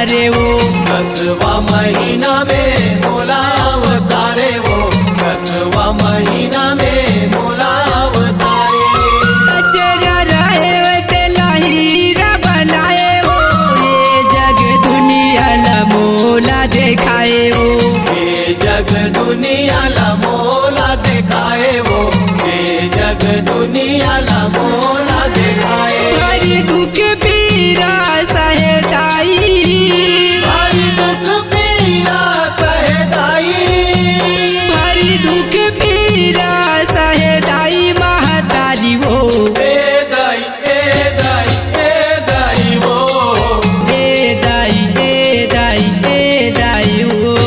अवतारे वो 10वां महीना में मोला अवतारे वो 10वां महीना में मोला अवतारे अचरा रहे तेला हीरा बनाए वो ये जग दुनिया ला मोला दिखाए वो ये जग दुनिया ला मोला दिखाए वो ये जग दुनिया ला मोला दिखाए हरि दुख पीरा सहेताई भारी दुख पीरा सहेताई हरि दुख पीरा सहेताई महतारी वो ए दाई ए दाई ए दाई वो ए दाई ए दाई ए दाई वो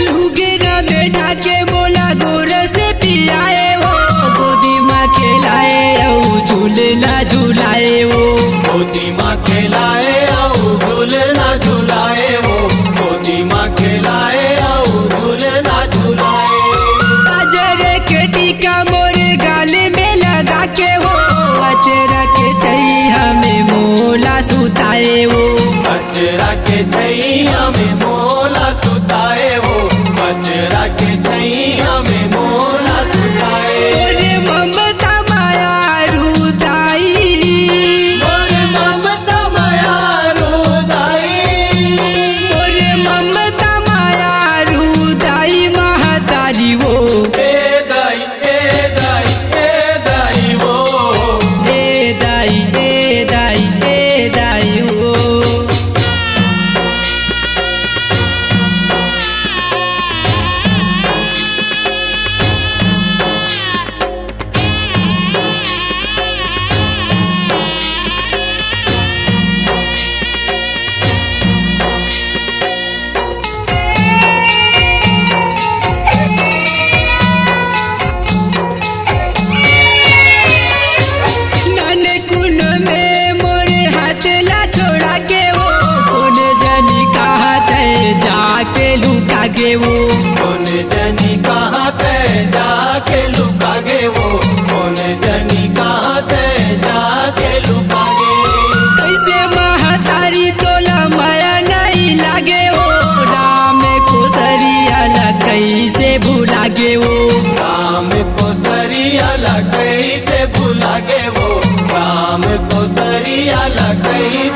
लुगेरा में ढाके बोला गोर से पियाए वो गोदी माँ खिलाए औ झूलना झूलाए वो गोदी माँ खिलाए आओ झूलना झूलाए वो गोदी माँ खिलाए आओ झूलना झूलाए अजर के टीका मोर गाल में लगा के हो अचरा के छैया में मोला सुताए वो बजरा के छैया में मोला सुताए वो बजरा के छैया में मोला सुताए मोरे ममता माया रुदाई मोर ममता माया रुदाई मोरे ममता माया रुदाई महतारी वो ए दाई ए दाई ए दाई वो ए दाई ए दाई ए दाई वो नाने कुन में मोरे हाथ ला छोड़ा के वो कौन जानी कहा तय जाके लुका गे वो कौन जनी कहाँ ते जाके लुका गे वो कौन जनी कहाँ ते जाके लुका गे कैसे महतारी तोला माया नहीं लागे वो राम को सरियाला कैसे भूला गे वो राम को सरियाला कैसे भुला गे वो राम को सरियाला कैसे